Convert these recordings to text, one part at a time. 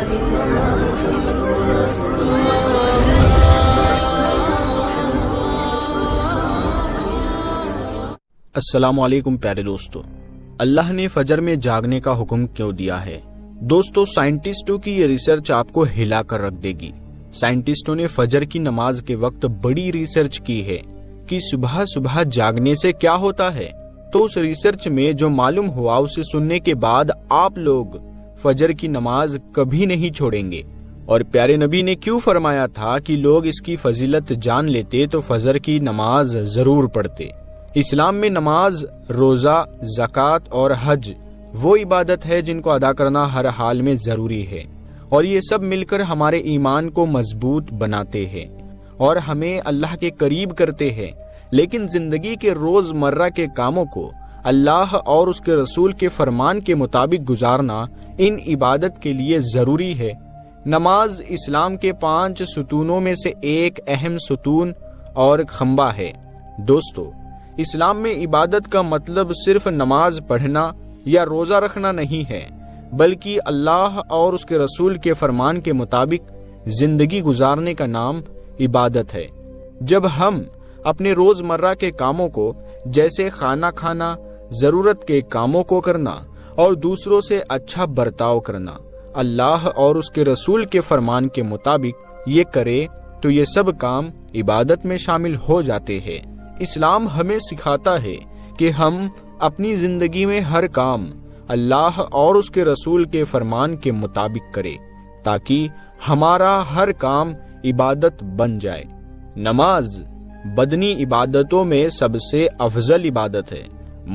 إلا الله محمد رسول الله. السلام علیکم پیارے دوستو. اللہ نے فجر میں جاگنے کا حکم کیوں دیا ہے؟ دوستو، سائنٹسٹوں کی یہ ریسرچ آپ کو ہلا کر رکھ دے گی. سائنٹسٹوں نے فجر کی نماز کے وقت بڑی ریسرچ کی ہے کہ صبح صبح جاگنے سے کیا ہوتا ہے. تو اس ریسرچ میں جو معلوم ہوا اسے سننے کے بعد آپ لوگ فجر کی نماز کبھی نہیں چھوڑیں گے. اور پیارے نبی نے کیوں فرمایا تھا کہ لوگ اس کی فضیلت جان لیتے تو فجر کی نماز ضرور پڑھتے. اسلام میں نماز، روزہ، زکوٰۃ اور حج وہ عبادت ہے جن کو ادا کرنا ہر حال میں ضروری ہے، اور یہ سب مل کر ہمارے ایمان کو مضبوط بناتے ہیں اور ہمیں اللہ کے قریب کرتے ہیں. لیکن زندگی کے روز مرہ کے کاموں کو اللہ اور اس کے رسول کے فرمان کے مطابق گزارنا ان عبادت کے لیے ضروری ہے. نماز اسلام کے 5 ستونوں میں سے ایک اہم ستون اور کھمبا ہے. دوستو، اسلام میں عبادت کا مطلب صرف نماز پڑھنا یا روزہ رکھنا نہیں ہے، بلکہ اللہ اور اس کے رسول کے فرمان کے مطابق زندگی گزارنے کا نام عبادت ہے. جب ہم اپنے روز مرہ کے کاموں کو جیسے کھانا کھانا، ضرورت کے کاموں کو کرنا اور دوسروں سے اچھا برتاؤ کرنا اللہ اور اس کے رسول کے فرمان کے مطابق یہ کرے تو یہ سب کام عبادت میں شامل ہو جاتے ہیں. اسلام ہمیں سکھاتا ہے کہ ہم اپنی زندگی میں ہر کام اللہ اور اس کے رسول کے فرمان کے مطابق کریں تاکہ ہمارا ہر کام عبادت بن جائے. نماز بدنی عبادتوں میں سب سے افضل عبادت ہے.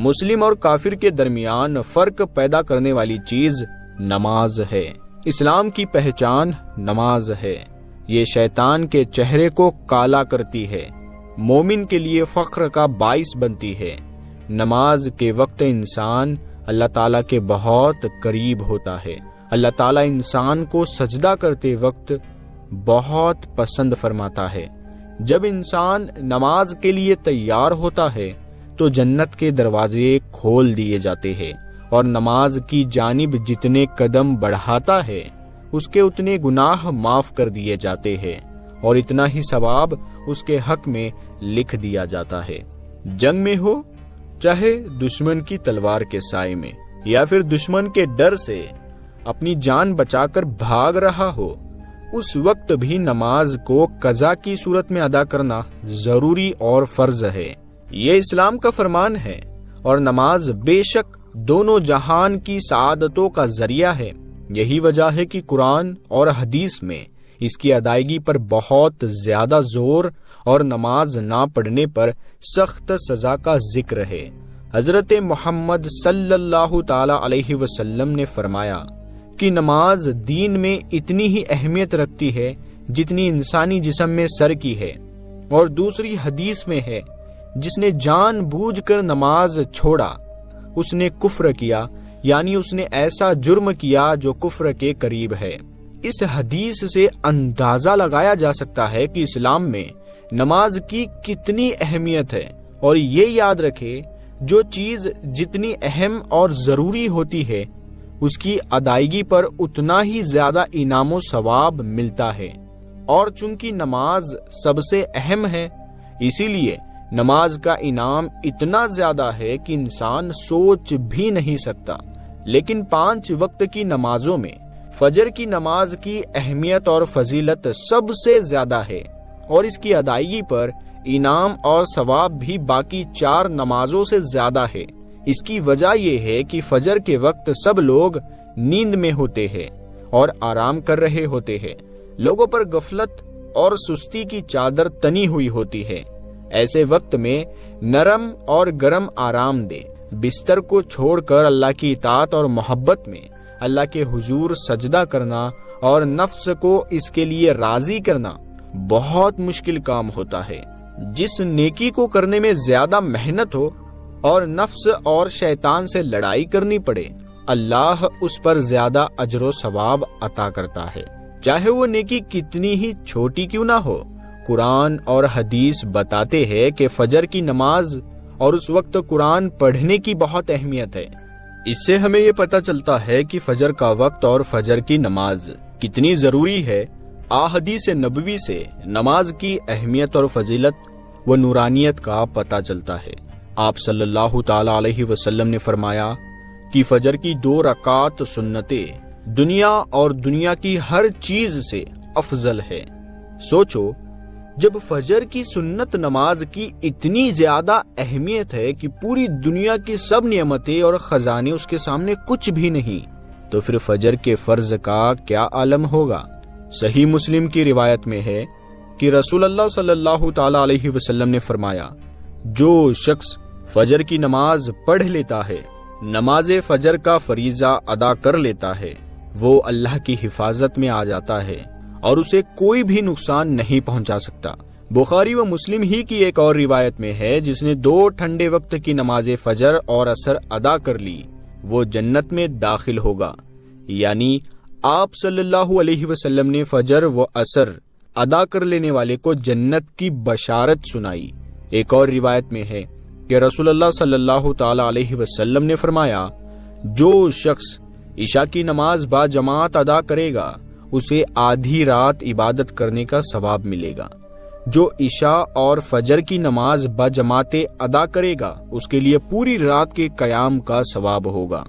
مسلم اور کافر کے درمیان فرق پیدا کرنے والی چیز نماز ہے. اسلام کی پہچان نماز ہے. یہ شیطان کے چہرے کو کالا کرتی ہے، مومن کے لیے فخر کا باعث بنتی ہے. نماز کے وقت انسان اللہ تعالیٰ کے بہت قریب ہوتا ہے. اللہ تعالیٰ انسان کو سجدہ کرتے وقت بہت پسند فرماتا ہے. جب انسان نماز کے لیے تیار ہوتا ہے تو جنت کے دروازے کھول دیے جاتے ہیں، اور نماز کی جانب جتنے قدم بڑھاتا ہے اس کے اتنے گناہ معاف کر دیے جاتے ہیں، اور اتنا ہی ثواب اس کے حق میں لکھ دیا جاتا ہے. جنگ میں ہو، چاہے دشمن کی تلوار کے سائے میں یا پھر دشمن کے ڈر سے اپنی جان بچا کر بھاگ رہا ہو، اس وقت بھی نماز کو قضا کی صورت میں ادا کرنا ضروری اور فرض ہے. یہ اسلام کا فرمان ہے، اور نماز بے شک دونوں جہان کی سعادتوں کا ذریعہ ہے. یہی وجہ ہے کہ قرآن اور حدیث میں اس کی ادائیگی پر بہت زیادہ زور اور نماز نہ پڑھنے پر سخت سزا کا ذکر ہے. حضرت محمد صلی اللہ تعالی علیہ وسلم نے فرمایا کہ نماز دین میں اتنی ہی اہمیت رکھتی ہے جتنی انسانی جسم میں سر کی ہے. اور دوسری حدیث میں ہے، جس نے جان بوجھ کر نماز چھوڑا اس نے کفر کیا، یعنی اس نے ایسا جرم کیا جو کفر کے قریب ہے. اس حدیث سے اندازہ لگایا جا سکتا ہے کہ اسلام میں نماز کی کتنی اہمیت ہے. اور یہ یاد رکھے، جو چیز جتنی اہم اور ضروری ہوتی ہے اس کی ادائیگی پر اتنا ہی زیادہ انعام و ثواب ملتا ہے. اور چونکہ نماز سب سے اہم ہے، اسی لیے نماز کا انعام اتنا زیادہ ہے کہ انسان سوچ بھی نہیں سکتا. لیکن 5 وقت کی نمازوں میں فجر کی نماز کی اہمیت اور فضیلت سب سے زیادہ ہے، اور اس کی ادائیگی پر انعام اور ثواب بھی باقی 4 نمازوں سے زیادہ ہے. اس کی وجہ یہ ہے کہ فجر کے وقت سب لوگ نیند میں ہوتے ہیں اور آرام کر رہے ہوتے ہیں. لوگوں پر غفلت اور سستی کی چادر تنی ہوئی ہوتی ہے. ایسے وقت میں نرم اور گرم آرام دہ بستر کو چھوڑ کر اللہ کی اطاعت اور محبت میں اللہ کے حضور سجدہ کرنا اور نفس کو اس کے لیے راضی کرنا بہت مشکل کام ہوتا ہے. جس نیکی کو کرنے میں زیادہ محنت ہو اور نفس اور شیطان سے لڑائی کرنی پڑے، اللہ اس پر زیادہ اجر و ثواب عطا کرتا ہے، چاہے وہ نیکی کتنی ہی چھوٹی کیوں نہ ہو. قرآن اور حدیث بتاتے ہیں کہ فجر کی نماز اور اس وقت قرآن پڑھنے کی بہت اہمیت ہے. اس سے ہمیں یہ پتہ چلتا ہے کہ فجر کا وقت اور فجر کی نماز کتنی ضروری ہے، احادیث نبوی سے نماز کی اہمیت اور فضیلت و نورانیت کا پتہ چلتا ہے۔ آپ صلی اللہ تعالی علیہ وسلم نے فرمایا کہ فجر کی 2 رکعات سنتیں دنیا اور دنیا کی ہر چیز سے افضل ہے۔ سوچو، جب فجر کی سنت نماز کی اتنی زیادہ اہمیت ہے کہ پوری دنیا کی سب نعمتیں اور خزانے اس کے سامنے کچھ بھی نہیں، تو پھر فجر کے فرض کا کیا عالم ہوگا؟ صحیح مسلم کی روایت میں ہے کہ رسول اللہ صلی اللہ تعالی علیہ وسلم نے فرمایا، جو شخص فجر کی نماز پڑھ لیتا ہے، نماز فجر کا فریضہ ادا کر لیتا ہے، وہ اللہ کی حفاظت میں آ جاتا ہے اور اسے کوئی بھی نقصان نہیں پہنچا سکتا۔ بخاری و مسلم ہی کی ایک اور روایت میں ہے، جس نے 2 ٹھنڈے وقت کی نماز فجر اور عصر ادا کر لی، وہ جنت میں داخل ہوگا۔ یعنی آپ صلی اللہ علیہ وسلم نے فجر و عصر ادا کر لینے والے کو جنت کی بشارت سنائی۔ ایک اور روایت میں ہے کہ رسول اللہ صلی اللہ تعالی علیہ وسلم نے فرمایا، جو شخص عشاء کی نماز با جماعت ادا کرے گا، اسے آدھی رات عبادت کرنے کا ثواب ملے گا۔ جو عشاء اور فجر کی نماز با جماعت ادا کرے گا، اس کے لیے پوری رات کے قیام کا ثواب ہوگا۔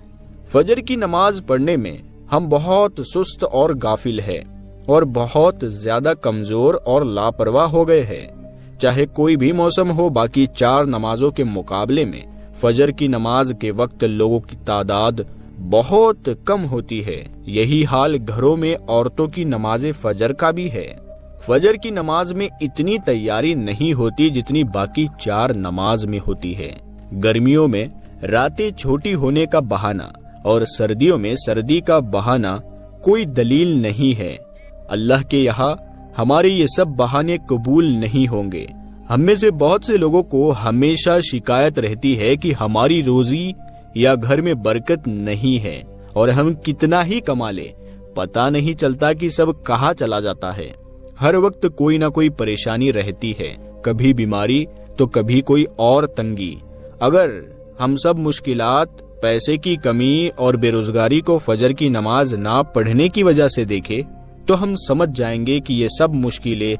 فجر کی نماز پڑھنے میں ہم بہت سست اور غافل ہیں اور بہت زیادہ کمزور اور لاپرواہ ہو گئے ہیں۔ چاہے کوئی بھی موسم ہو، باقی 4 نمازوں کے مقابلے میں فجر کی نماز کے وقت لوگوں کی تعداد بہت کم ہوتی ہے۔ یہی حال گھروں میں عورتوں کی نماز فجر کا بھی ہے۔ فجر کی نماز میں اتنی تیاری نہیں ہوتی جتنی باقی 4 نماز میں ہوتی ہے۔ گرمیوں میں راتیں چھوٹی ہونے کا بہانہ اور سردیوں میں سردی کا بہانہ کوئی دلیل نہیں ہے۔ اللہ کے یہاں ہمارے یہ سب بہانے قبول نہیں ہوں گے۔ ہم میں سے بہت سے لوگوں کو ہمیشہ شکایت رہتی ہے کہ ہماری روزی یا گھر میں برکت نہیں ہے، اور ہم کتنا ہی کما لیں پتہ نہیں چلتا کہ سب کہاں چلا جاتا ہے۔ ہر وقت کوئی نہ کوئی پریشانی رہتی ہے، کبھی بیماری تو کبھی کوئی اور تنگی۔ اگر ہم سب مشکلات، پیسے کی کمی اور بے روزگاری کو فجر کی نماز نہ پڑھنے کی وجہ سے دیکھیں تو ہم سمجھ جائیں گے کہ یہ سب مشکلیں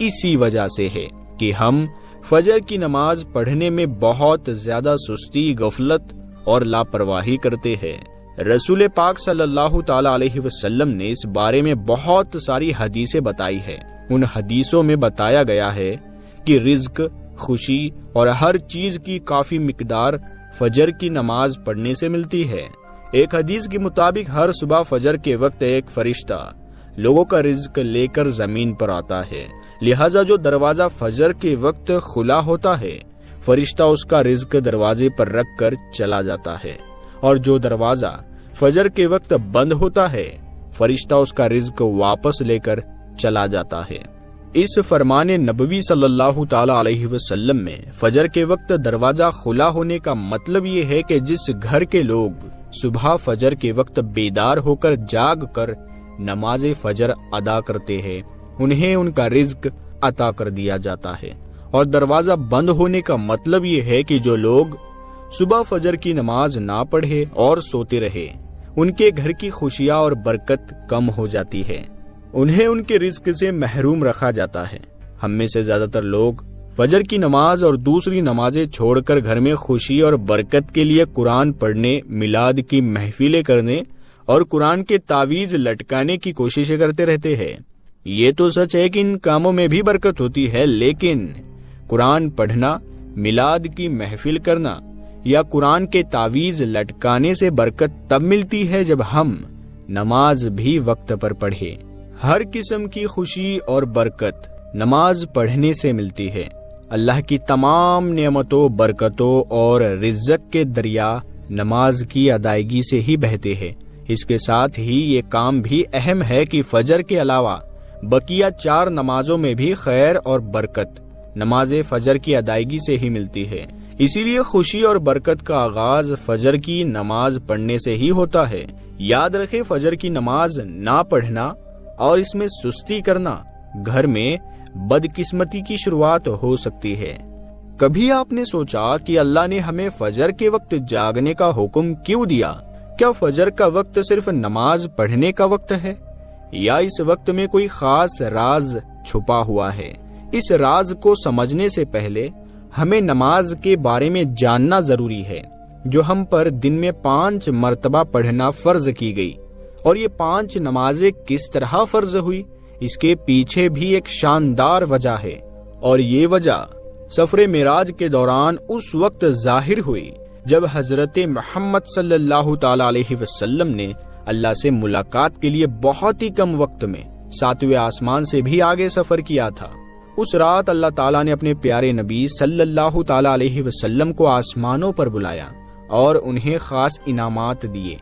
اسی وجہ سے ہے کہ ہم فجر کی نماز پڑھنے میں بہت زیادہ سستی، غفلت اور لاپرواہی کرتے ہیں۔ رسول پاک صلی اللہ تعالی علیہ وسلم نے اس بارے میں بہت ساری حدیثیں بتائی ہے۔ ان حدیثوں میں بتایا گیا ہے کہ رزق، خوشی اور ہر چیز کی کافی مقدار فجر کی نماز پڑھنے سے ملتی ہے۔ ایک حدیث کے مطابق ہر صبح فجر کے وقت ایک فرشتہ لوگوں کا رزق لے کر زمین پر آتا ہے، لہذا جو دروازہ فجر کے وقت کھلا ہوتا ہے، فرشتہ اس کا رزق دروازے پر رکھ کر چلا جاتا ہے، اور جو دروازہ فجر کے وقت بند ہوتا ہے، فرشتہ اس کا رزق واپس لے کر چلا جاتا ہے۔ اس فرمان نبوی صلی اللہ تعالی علیہ وسلم میں فجر کے وقت دروازہ کھلا ہونے کا مطلب یہ ہے کہ جس گھر کے لوگ صبح فجر کے وقت بیدار ہو کر جاگ کر نماز فجر ادا کرتے ہیں، انہیں ان کا رزق عطا کر دیا جاتا ہے، اور دروازہ بند ہونے کا مطلب یہ ہے کہ جو لوگ صبح فجر کی نماز نہ پڑھے اور سوتے رہے، ان کے گھر کی خوشیاں اور برکت کم ہو جاتی ہے، انہیں ان کے رزق سے محروم رکھا جاتا ہے۔ ہم میں سے زیادہ تر لوگ فجر کی نماز اور دوسری نمازیں چھوڑ کر گھر میں خوشی اور برکت کے لیے قرآن پڑھنے، میلاد کی محفلیں کرنے اور قرآن کے تعویذ لٹکانے کی کوششیں کرتے رہتے ہیں۔ یہ تو سچ ہے کہ ان کاموں میں بھی برکت ہوتی ہے، لیکن قرآن پڑھنا، میلاد کی محفل کرنا یا قرآن کے تعویذ لٹکانے سے برکت تب ملتی ہے جب ہم نماز بھی وقت پر پڑھیں۔ ہر قسم کی خوشی اور برکت نماز پڑھنے سے ملتی ہے۔ اللہ کی تمام نعمتوں، برکتوں اور رزق کے دریا نماز کی ادائیگی سے ہی بہتے ہیں۔ اس کے ساتھ ہی یہ کام بھی اہم ہے کہ فجر کے علاوہ بقیہ 4 نمازوں میں بھی خیر اور برکت نماز فجر کی ادائیگی سے ہی ملتی ہے۔ اسی لیے خوشی اور برکت کا آغاز فجر کی نماز پڑھنے سے ہی ہوتا ہے۔ یاد رکھیں، فجر کی نماز نہ پڑھنا اور اس میں سستی کرنا گھر میں بدقسمتی کی شروعات ہو سکتی ہے۔ کبھی آپ نے سوچا کہ اللہ نے ہمیں فجر کے وقت جاگنے کا حکم کیوں دیا؟ کیا فجر کا وقت صرف نماز پڑھنے کا وقت ہے یا اس وقت میں کوئی خاص راز چھپا ہوا ہے؟ اس راز کو سمجھنے سے پہلے ہمیں نماز کے بارے میں جاننا ضروری ہے، جو ہم پر دن میں 5 مرتبہ پڑھنا فرض کی گئی۔ اور یہ 5 نمازیں کس طرح فرض ہوئی، اس کے پیچھے بھی ایک شاندار وجہ ہے، اور یہ وجہ سفر معراج کے دوران اس وقت ظاہر ہوئی جب حضرت محمد صلی اللہ تعالی علیہ وسلم نے اللہ سے ملاقات کے لیے بہت ہی کم وقت میں 7ویں آسمان سے بھی آگے سفر کیا تھا۔ اس رات اللہ تعالیٰ نے اپنے پیارے نبی صلی اللہ تعالی علیہ وسلم کو آسمانوں پر بلایا اور انہیں خاص انعامات دیے۔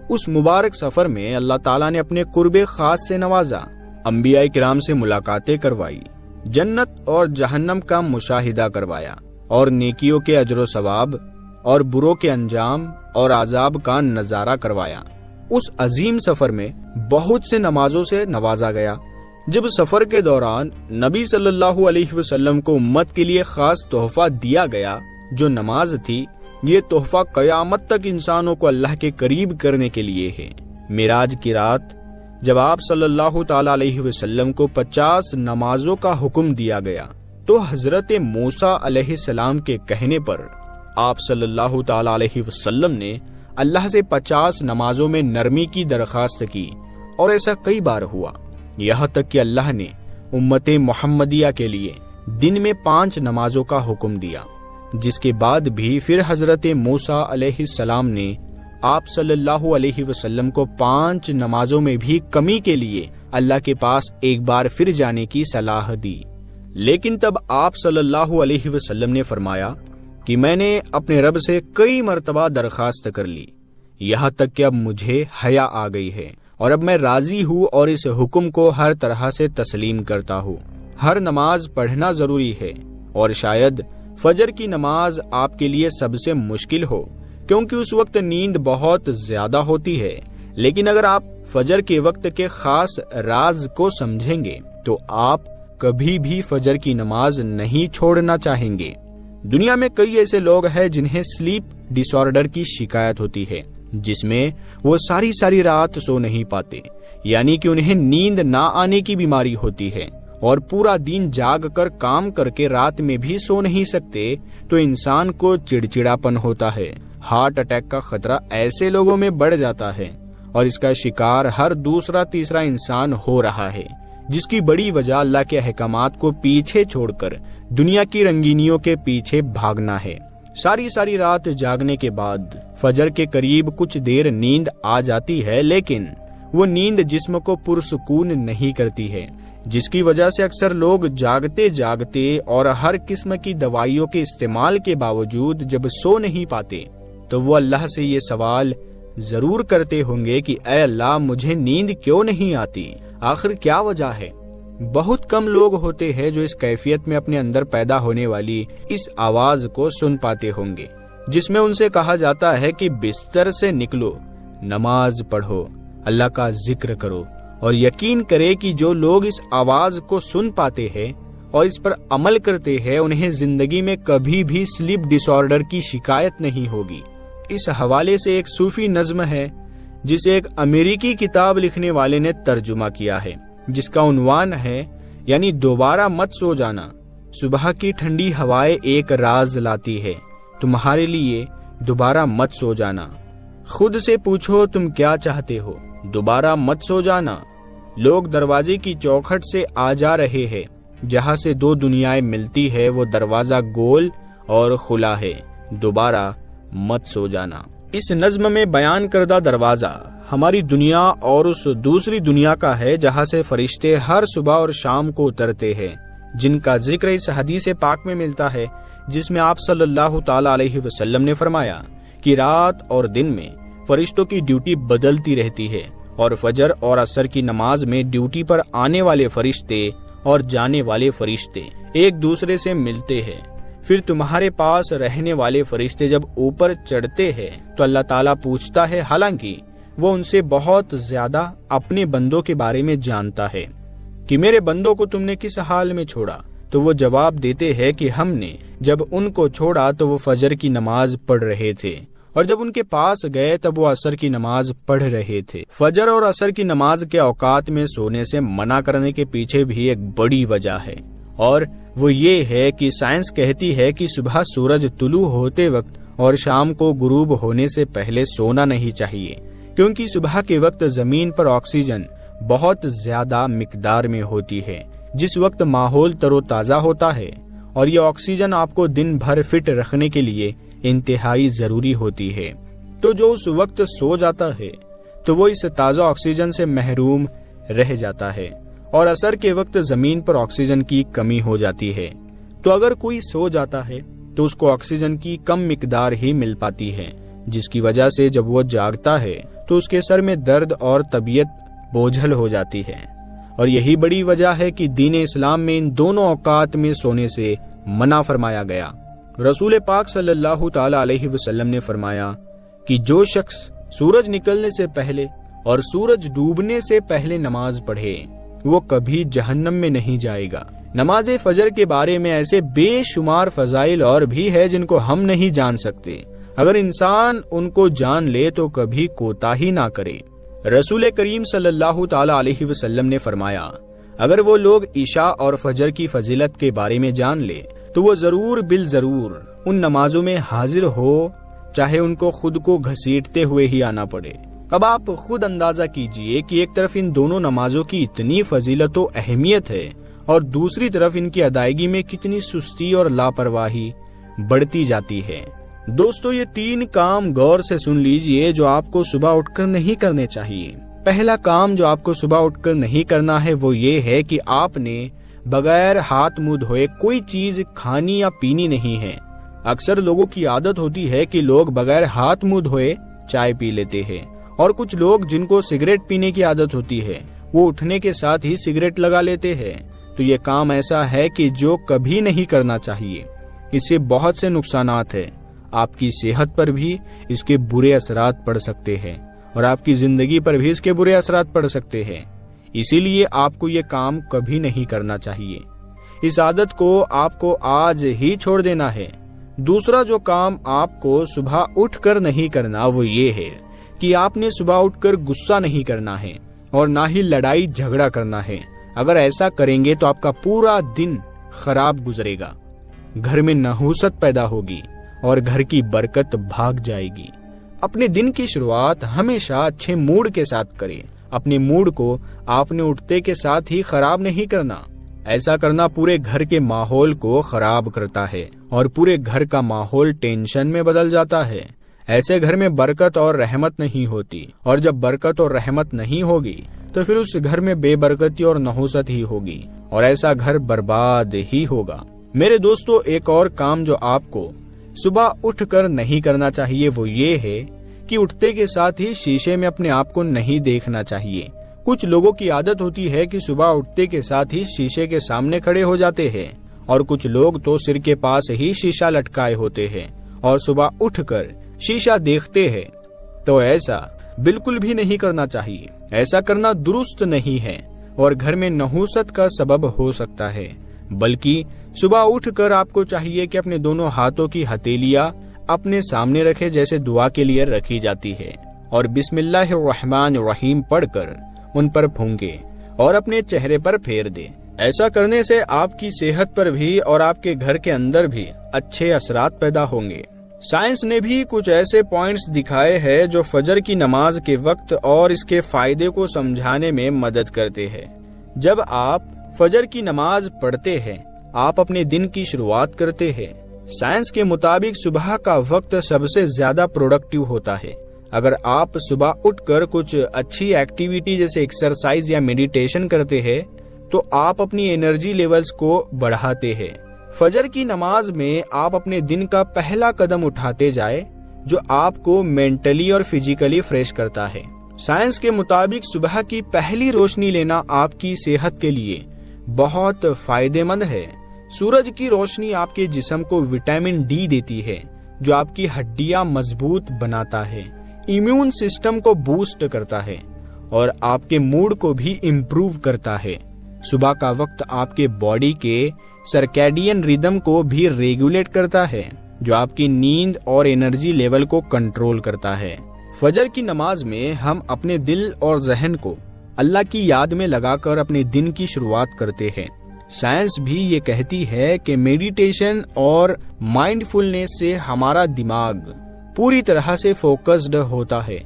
اس مبارک سفر میں اللہ تعالیٰ نے اپنے قرب خاص سے نوازا، انبیاء کرام سے ملاقاتیں کروائی، جنت اور جہنم کا مشاہدہ کروایا، اور نیکیوں کے اجر و ثواب اور بروں کے انجام اور عذاب کا نظارہ کروایا۔ اس عظیم سفر میں بہت سے نمازوں سے نوازا گیا۔ جب سفر کے دوران نبی صلی اللہ علیہ وسلم کو امت کے لیے خاص تحفہ دیا گیا جو نماز تھی، یہ تحفہ قیامت تک انسانوں کو اللہ کے قریب کرنے کے لیے ہے۔ معراج کی رات جب آپ صلی اللہ تعالی علیہ وسلم کو 50 نمازوں کا حکم دیا گیا تو حضرت موسیٰ علیہ السلام کے کہنے پر آپ صلی اللہ تعالی علیہ وسلم نے اللہ سے 50 نمازوں میں نرمی کی درخواست کی، اور ایسا کئی بار ہوا، یہاں تک کہ اللہ نے امت محمدیہ کے لیے دن میں 5 نمازوں کا حکم دیا، جس کے بعد بھی پھر حضرت موسیٰ علیہ السلام نے آپ صلی اللہ علیہ وسلم کو 5 نمازوں میں بھی کمی کے لیے اللہ کے پاس ایک بار پھر جانے کی صلاح دی۔ لیکن تب آپ صلی اللہ علیہ وسلم نے فرمایا کہ میں نے اپنے رب سے کئی مرتبہ درخواست کر لی، یہاں تک کہ اب مجھے حیا آ گئی ہے، اور اب میں راضی ہوں اور اس حکم کو ہر طرح سے تسلیم کرتا ہوں۔ ہر نماز پڑھنا ضروری ہے، اور شاید فجر کی نماز آپ کے لیے سب سے مشکل ہو، کیونکہ اس وقت نیند بہت زیادہ ہوتی ہے۔ لیکن اگر آپ فجر کے وقت کے خاص راز کو سمجھیں گے تو آپ کبھی بھی فجر کی نماز نہیں چھوڑنا چاہیں گے۔ دنیا میں کئی ایسے لوگ ہیں جنہیں سلیپ ڈس آرڈر کی شکایت ہوتی ہے، جس میں وہ ساری رات سو نہیں پاتے، یعنی کہ انہیں نیند نہ آنے کی بیماری ہوتی ہے، اور پورا دن جاگ کر کام کر کے رات میں بھی سو نہیں سکتے، تو انسان کو چڑچڑاپن ہوتا ہے۔ ہارٹ اٹیک کا خطرہ ایسے لوگوں میں بڑھ جاتا ہے، اور اس کا شکار ہر دوسرا تیسرا انسان ہو رہا ہے، جس کی بڑی وجہ اللہ کے احکامات کو پیچھے چھوڑ کر دنیا کی رنگینیوں کے پیچھے بھاگنا ہے۔ ساری رات جاگنے کے بعد فجر کے قریب کچھ دیر نیند آ جاتی ہے، لیکن وہ نیند جسم کو پرسکون نہیں کرتی ہے، جس کی وجہ سے اکثر لوگ جاگتے اور ہر قسم کی دوائیوں کے استعمال کے باوجود جب سو نہیں پاتے تو وہ اللہ سے یہ سوال ضرور کرتے ہوں گے کہ اے اللہ، مجھے نیند کیوں نہیں آتی، آخر کیا وجہ ہے؟ بہت کم لوگ ہوتے ہیں جو اس کیفیت میں اپنے اندر پیدا ہونے والی اس آواز کو سن پاتے ہوں گے، جس میں ان سے کہا جاتا ہے کہ بستر سے نکلو، نماز پڑھو، اللہ کا ذکر کرو، اور یقین کرے کہ جو لوگ اس آواز کو سن پاتے ہیں اور اس پر عمل کرتے ہیں، انہیں زندگی میں کبھی بھی سلیپ ڈس آرڈر کی شکایت نہیں ہوگی۔ اس حوالے سے ایک صوفی نظم ہے جسے ایک امریکی کتاب لکھنے والے نے ترجمہ کیا ہے، جس کا عنوان ہے یعنی دوبارہ مت سو جانا، صبح کی ٹھنڈی ہوائیں ایک راز لاتی ہے، تمہارے لیے دوبارہ مت سو جانا، خود سے پوچھو تم کیا چاہتے ہو، دوبارہ مت سو جانا، لوگ دروازے کی چوکھٹ سے آ جا رہے ہیں، جہاں سے 2 دنیایں ملتی ہے وہ دروازہ گول اور کھلا ہے، دوبارہ مت سو جانا۔ اس نظم میں بیان کردہ دروازہ ہماری دنیا اور اس دوسری دنیا کا ہے جہاں سے فرشتے ہر صبح اور شام کو اترتے ہیں، جن کا ذکر اس حدیث پاک میں ملتا ہے، جس میں آپ صلی اللہ تعالی علیہ وسلم نے فرمایا کہ رات اور دن میں فرشتوں کی ڈیوٹی بدلتی رہتی ہے، اور فجر اور عصر کی نماز میں ڈیوٹی پر آنے والے فرشتے اور جانے والے فرشتے ایک دوسرے سے ملتے ہیں۔ پھر تمہارے پاس رہنے والے فرشتے جب اوپر چڑھتے ہیں تو اللہ تعالیٰ پوچھتا ہے، حالانکہ وہ ان سے بہت زیادہ اپنے بندوں کے بارے میں جانتا ہے، کہ میرے بندوں کو تم نے کس حال میں چھوڑا؟ تو وہ جواب دیتے ہیں کہ ہم نے جب ان کو چھوڑا تو وہ فجر کی نماز پڑھ رہے تھے، اور جب ان کے پاس گئے تب وہ عصر کی نماز پڑھ رہے تھے۔ فجر اور عصر کی نماز کے اوقات میں سونے سے منع کرنے کے پیچھے بھی ایک بڑی وجہ ہے، اور وہ یہ ہے کہ سائنس کہتی ہے کہ صبح سورج طلوع ہوتے وقت اور شام کو غروب ہونے سے پہلے سونا نہیں چاہیے، کیونکہ صبح کے وقت زمین پر آکسیجن بہت زیادہ مقدار میں ہوتی ہے، جس وقت ماحول تر و تازہ ہوتا ہے، اور یہ آکسیجن آپ کو دن بھر فٹ رکھنے کے لیے انتہائی ضروری ہوتی ہے۔ تو جو اس وقت سو جاتا ہے تو وہ اس تازہ آکسیجن سے محروم رہ جاتا ہے، اور عصر کے وقت زمین پر آکسیجن کی کمی ہو جاتی ہے۔ تو اگر کوئی سو جاتا ہے تو اس کو آکسیجن کی کم مقدار ہی مل پاتی ہے، جس کی وجہ سے جب وہ جاگتا ہے تو اس کے سر میں درد اور طبیعت بوجھل ہو جاتی ہے، اور یہی بڑی وجہ ہے کہ دین اسلام میں ان دونوں اوقات میں سونے سے منع فرمایا گیا۔ رسول پاک صلی اللہ تعالی علیہ وسلم نے فرمایا کہ جو شخص سورج نکلنے سے پہلے اور سورج ڈوبنے سے پہلے نماز پڑھے وہ کبھی جہنم میں نہیں جائے گا۔ نماز فجر کے بارے میں ایسے بے شمار فضائل اور بھی ہے جن کو ہم نہیں جان سکتے، اگر انسان ان کو جان لے تو کبھی کوتاہی نہ کرے۔ رسول کریم صلی اللہ تعالی علیہ وسلم نے فرمایا، اگر وہ لوگ عشاء اور فجر کی فضیلت کے بارے میں جان لے تو وہ ضرور بالضرور ان نمازوں میں حاضر ہو، چاہے ان کو خود کو گھسیٹتے ہوئے ہی آنا پڑے۔ اب آپ خود اندازہ کیجئے کہ ایک طرف ان دونوں نمازوں کی اتنی فضیلت و اہمیت ہے، اور دوسری طرف ان کی ادائیگی میں کتنی سستی اور لاپرواہی بڑھتی جاتی ہے۔ دوستو، یہ 3 کام غور سے سن لیجئے جو آپ کو صبح اٹھ کر نہیں کرنے چاہیے۔ پہلا کام جو آپ کو صبح اٹھ کر نہیں کرنا ہے وہ یہ ہے کہ آپ نے بغیر ہاتھ منہ دھوئے کوئی چیز کھانی یا پینی نہیں ہے۔ اکثر لوگوں کی عادت ہوتی ہے کہ لوگ بغیر ہاتھ منہ دھوئے چائے پی لیتے ہیں، اور کچھ لوگ جن کو سگریٹ پینے کی عادت ہوتی ہے وہ اٹھنے کے ساتھ ہی سگریٹ لگا لیتے ہیں۔ تو یہ کام ایسا ہے کہ جو کبھی نہیں کرنا چاہیے۔ اس سے بہت سے نقصانات ہیں، آپ کی صحت پر بھی اس کے برے اثرات پڑ سکتے ہیں، اور آپ کی زندگی پر بھی اس کے برے اثرات پڑ سکتے ہیں۔ اسی لیے آپ کو یہ کام کبھی نہیں کرنا چاہیے۔ اس عادت کو آپ کو آج ہی چھوڑ دینا ہے۔ دوسرا جو کام آپ کو صبح اٹھ کر نہیں کرنا وہ یہ ہے کہ آپ نے صبح اٹھ کر غصہ نہیں کرنا ہے، اور نہ ہی لڑائی جھگڑا کرنا ہے۔ اگر ایسا کریں گے تو آپ کا پورا دن خراب گزرے گا، گھر میں نحوست پیدا ہوگی اور گھر کی برکت بھاگ جائے گی۔ اپنے دن کی شروعات ہمیشہ اچھے موڈ کے ساتھ کریں۔ اپنے موڈ کو آپ نے اٹھتے کے ساتھ ہی خراب نہیں کرنا۔ ایسا کرنا پورے گھر کے ماحول کو خراب کرتا ہے، اور پورے گھر کا ماحول ٹینشن میں بدل جاتا ہے۔ ایسے گھر میں برکت اور رحمت نہیں ہوتی، اور جب برکت اور رحمت نہیں ہوگی تو پھر اس گھر میں بے برکتی اور نحوست ہی ہوگی، اور ایسا گھر برباد ہی ہوگا۔ میرے دوستو، ایک اور کام جو آپ کو صبح اٹھ کر نہیں کرنا چاہیے وہ یہ ہے کہ اٹھتے کے ساتھ ہی شیشے میں اپنے آپ کو نہیں دیکھنا چاہیے۔ کچھ لوگوں کی عادت ہوتی ہے کہ صبح اٹھتے کے ساتھ ہی شیشے کے سامنے کھڑے ہو جاتے ہیں، اور کچھ لوگ تو سر کے پاس ہی شیشہ لٹکائے ہوتے ہیں اور صبح اٹھ کر شیشہ دیکھتے ہیں۔ تو ایسا بالکل بھی نہیں کرنا چاہیے۔ ایسا کرنا درست نہیں ہے اور گھر میں نحوست کا سبب ہو سکتا ہے۔ بلکہ صبح اٹھ کر آپ کو چاہیے کہ اپنے دونوں ہاتھوں کی ہتھیلیاں اپنے سامنے رکھے جیسے دعا کے لیے رکھی جاتی ہے، اور بسم اللہ الرحمن الرحیم پڑھ کر ان پر پھونکے اور اپنے چہرے پر پھیر دے۔ ایسا کرنے سے آپ کی صحت پر بھی اور آپ کے گھر کے اندر بھی اچھے اثرات پیدا ہوں گے۔ سائنس نے بھی کچھ ایسے پوائنٹس دکھائے ہیں جو فجر کی نماز کے وقت اور اس کے فائدے کو سمجھانے میں مدد کرتے ہیں۔ جب آپ فجر کی نماز پڑھتے ہیں، آپ اپنے دن کی شروعات کرتے ہیں۔ سائنس کے مطابق صبح کا وقت سب سے زیادہ پروڈکٹیو ہوتا ہے۔ اگر آپ صبح اٹھ کر کچھ اچھی ایکٹیویٹی جیسے ایکسرسائز یا میڈیٹیشن کرتے ہیں تو آپ اپنی انرجی لیولز کو بڑھاتے ہیں۔ فجر کی نماز میں آپ اپنے دن کا پہلا قدم اٹھاتے جائے جو آپ کو مینٹلی اور فزیکلی فریش کرتا ہے۔ سائنس کے مطابق صبح کی پہلی روشنی لینا آپ کی صحت کے لیے بہت فائدہ مند ہے۔ سورج کی روشنی آپ کے جسم کو وٹامن ڈی دیتی ہے جو آپ کی ہڈیاں مضبوط بناتا ہے، ایمیون سسٹم کو بوسٹ کرتا ہے اور آپ کے موڈ کو بھی امپروو کرتا ہے۔ صبح کا وقت آپ کے باڈی کے سرکیڈین ریدم کو بھی ریگولیٹ کرتا ہے جو آپ کی نیند اور انرجی لیول کو کنٹرول کرتا ہے۔ فجر کی نماز میں ہم اپنے دل اور ذہن کو اللہ کی یاد میں لگا کر اپنے دن کی شروعات کرتے ہیں۔ سائنس بھی یہ کہتی ہے کہ میڈیٹیشن اور مائنڈ فلنس سے ہمارا دماغ پوری طرح سے فوکسڈ ہوتا ہے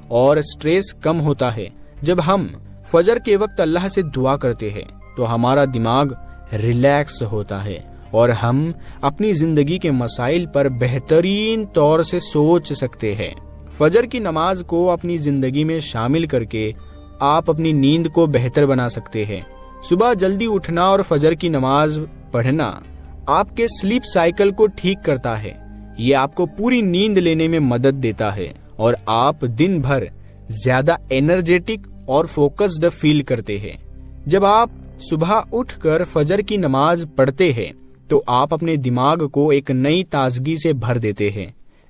اور سٹریس کم ہوتا ہے۔ جب ہم فجر کے وقت اللہ سے دعا کرتے ہیں تو ہمارا دماغ ریلیکس ہوتا ہے اور ہم اپنی زندگی کے مسائل پر بہترین طور سے سوچ سکتے ہیں۔ فجر کی نماز کو اپنی زندگی میں شامل کر کے آپ اپنی نیند کو بہتر بنا سکتے ہیں۔ صبح جلدی اٹھنا اور فجر کی نماز پڑھنا آپ کے سلیپ سائیکل کو ٹھیک کرتا ہے۔ یہ آپ کو پوری نیند لینے میں مدد دیتا ہے اور آپ دن بھر زیادہ انرجیٹک اور فوکسڈ فیل کرتے ہیں۔ جب آپ صبح اٹھ کر فجر کی نماز پڑھتے ہیں تو آپ اپنے دماغ کو ایک نئی تازگی سے بھر دیتے ہیں۔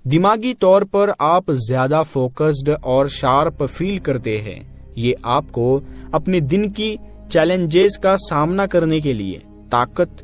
دماغی طور پر آپ زیادہ فوکسڈ اور شارپ فیل کرتے ہیں۔ یہ آپ کو اپنے دن کی چیلنجز کا سامنا کرنے کے لیے طاقت